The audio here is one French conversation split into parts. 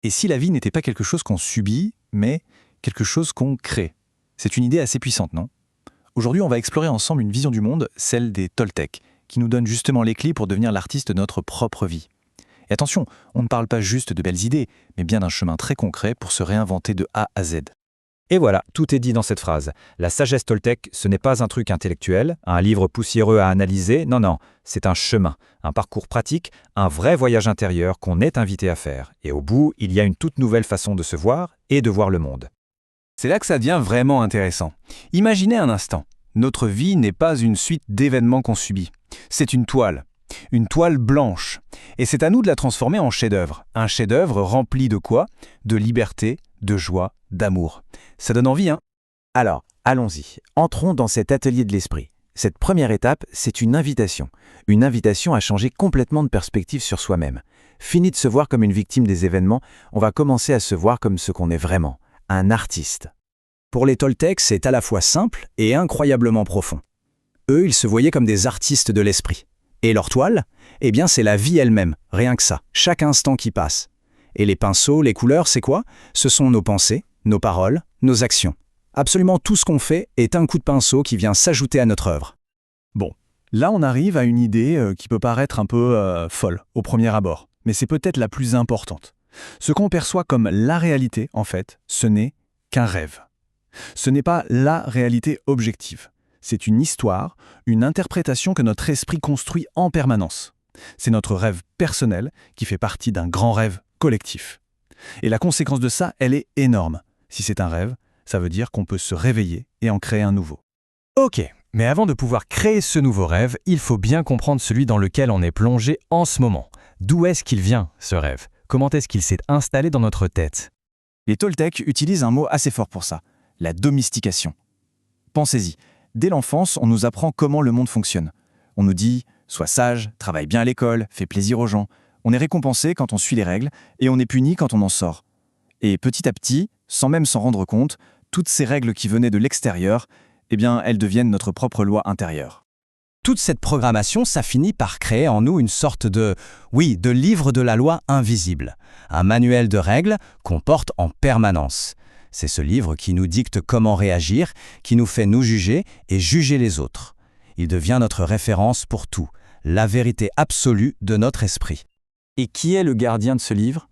Et si la vie n'était pas quelque chose qu'on subit, mais quelque chose qu'on crée? C'est une idée assez puissante, non? Aujourd'hui, on va explorer ensemble une vision du monde, celle des Toltecs, qui nous donne justement les clés pour devenir l'artiste de notre propre vie. Et attention, on ne parle pas juste de belles idées, mais bien d'un chemin très concret pour se réinventer de A à Z. Et voilà, tout est dit dans cette phrase. La sagesse Toltec, ce n'est pas un truc intellectuel, un livre poussiéreux à analyser, non, c'est un chemin, un parcours pratique, un vrai voyage intérieur qu'on est invité à faire. Et au bout, il y a une toute nouvelle façon de se voir et de voir le monde. C'est là que ça devient vraiment intéressant. Imaginez un instant, notre vie n'est pas une suite d'événements qu'on subit. C'est une toile blanche. Et c'est à nous de la transformer en chef-d'œuvre. Un chef-d'œuvre rempli de quoi? De liberté, de joie, d'amour. Ça donne envie, hein? Alors, allons-y. Entrons dans cet atelier de l'esprit. Cette première étape, c'est une invitation. Une invitation à changer complètement de perspective sur soi-même. Fini de se voir comme une victime des événements, on va commencer à se voir comme ce qu'on est vraiment, un artiste. Pour les Toltecs, c'est à la fois simple et incroyablement profond. Eux, ils se voyaient comme des artistes de l'esprit. Et leur toile? Eh bien, c'est la vie elle-même, rien que ça, chaque instant qui passe. Et les pinceaux, les couleurs, c'est quoi? Ce sont nos pensées, nos paroles, nos actions. Absolument tout ce qu'on fait est un coup de pinceau qui vient s'ajouter à notre œuvre. Bon, là on arrive à une idée qui peut paraître un peu folle au premier abord, mais c'est peut-être la plus importante. Ce qu'on perçoit comme la réalité, en fait, ce n'est qu'un rêve. Ce n'est pas la réalité objective. C'est une histoire, une interprétation que notre esprit construit en permanence. C'est notre rêve personnel qui fait partie d'un grand rêve collectif. Et la conséquence de ça, elle est énorme. Si c'est un rêve, ça veut dire qu'on peut se réveiller et en créer un nouveau. Ok, mais avant de pouvoir créer ce nouveau rêve, il faut bien comprendre celui dans lequel on est plongé en ce moment. D'où est-ce qu'il vient, ce rêve? Comment est-ce qu'il s'est installé dans notre tête? Les Toltecs utilisent un mot assez fort pour ça, la domestication. Pensez-y, dès l'enfance, on nous apprend comment le monde fonctionne. On nous dit « sois sage, travaille bien à l'école, fais plaisir aux gens ». On est récompensé quand on suit les règles et on est puni quand on en sort. Et petit à petit, sans même s'en rendre compte, toutes ces règles qui venaient de l'extérieur, eh bien, elles deviennent notre propre loi intérieure. Toute cette programmation, ça finit par créer en nous une sorte de livre de la loi invisible. Un manuel de règles qu'on porte en permanence. C'est ce livre qui nous dicte comment réagir, qui nous fait nous juger et juger les autres. Il devient notre référence pour tout, la vérité absolue de notre esprit. Et qui est le gardien de ce livre?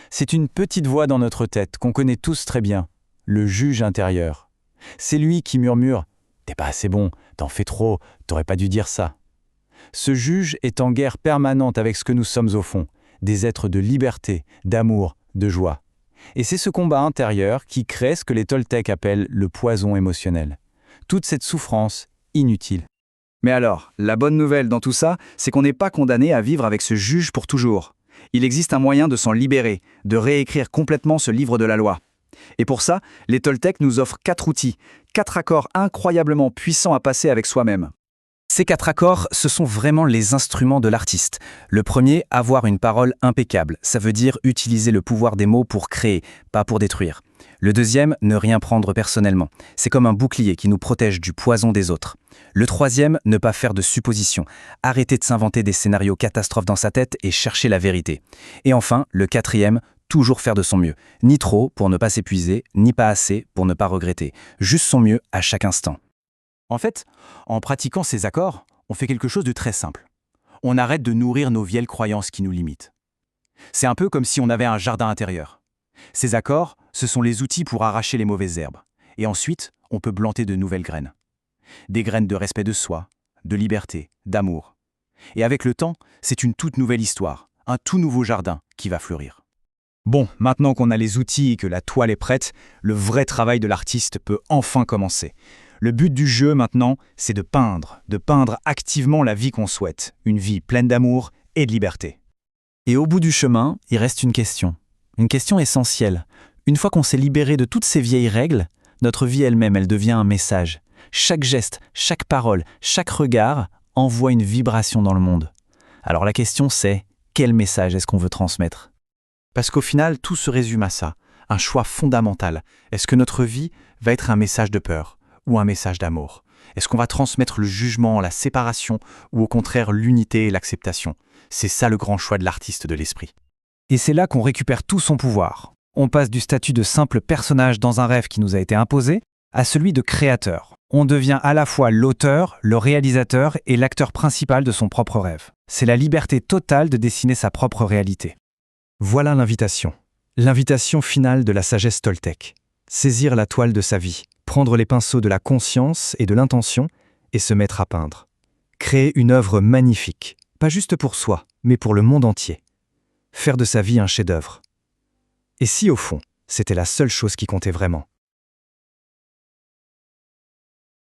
C'est une petite voix dans notre tête qu'on connaît tous très bien, le juge intérieur. C'est lui qui murmure « T'es pas assez bon, t'en fais trop, t'aurais pas dû dire ça ». Ce juge est en guerre permanente avec ce que nous sommes au fond, des êtres de liberté, d'amour, de joie. Et c'est ce combat intérieur qui crée ce que les Toltecs appellent le poison émotionnel. Toute cette souffrance inutile. Mais alors, la bonne nouvelle dans tout ça, c'est qu'on n'est pas condamné à vivre avec ce juge pour toujours. Il existe un moyen de s'en libérer, de réécrire complètement ce livre de la loi. Et pour ça, les Toltecs nous offrent 4 outils, 4 accords incroyablement puissants à passer avec soi-même. Ces 4 accords, ce sont vraiment les instruments de l'artiste. Le premier, avoir une parole impeccable. Ça veut dire utiliser le pouvoir des mots pour créer, pas pour détruire. Le deuxième, ne rien prendre personnellement. C'est comme un bouclier qui nous protège du poison des autres. Le troisième, ne pas faire de suppositions. Arrêter de s'inventer des scénarios catastrophes dans sa tête et chercher la vérité. Et enfin, le quatrième, toujours faire de son mieux. Ni trop pour ne pas s'épuiser, ni pas assez pour ne pas regretter. Juste son mieux à chaque instant. En fait, en pratiquant ces accords, on fait quelque chose de très simple. On arrête de nourrir nos vieilles croyances qui nous limitent. C'est un peu comme si on avait un jardin intérieur. Ces accords, ce sont les outils pour arracher les mauvaises herbes. Et ensuite, on peut planter de nouvelles graines. Des graines de respect de soi, de liberté, d'amour. Et avec le temps, c'est une toute nouvelle histoire, un tout nouveau jardin qui va fleurir. Bon, maintenant qu'on a les outils et que la toile est prête, le vrai travail de l'artiste peut enfin commencer. Le but du jeu maintenant, c'est de peindre activement la vie qu'on souhaite, une vie pleine d'amour et de liberté. Et au bout du chemin, il reste une question essentielle. Une fois qu'on s'est libéré de toutes ces vieilles règles, notre vie elle-même, elle devient un message. Chaque geste, chaque parole, chaque regard envoie une vibration dans le monde. Alors la question c'est, quel message est-ce qu'on veut transmettre? Parce qu'au final, tout se résume à ça, un choix fondamental. Est-ce que notre vie va être un message de peur ou un message d'amour? Est-ce qu'on va transmettre le jugement, la séparation ou au contraire l'unité et l'acceptation? C'est ça le grand choix de l'artiste de l'esprit. Et c'est là qu'on récupère tout son pouvoir. On passe du statut de simple personnage dans un rêve qui nous a été imposé à celui de créateur. On devient à la fois l'auteur, le réalisateur et l'acteur principal de son propre rêve. C'est la liberté totale de dessiner sa propre réalité. Voilà l'invitation. L'invitation finale de la sagesse Toltec. Saisir la toile de sa vie, prendre les pinceaux de la conscience et de l'intention et se mettre à peindre. Créer une œuvre magnifique, pas juste pour soi, mais pour le monde entier. Faire de sa vie un chef-d'œuvre. Et si au fond, c'était la seule chose qui comptait vraiment?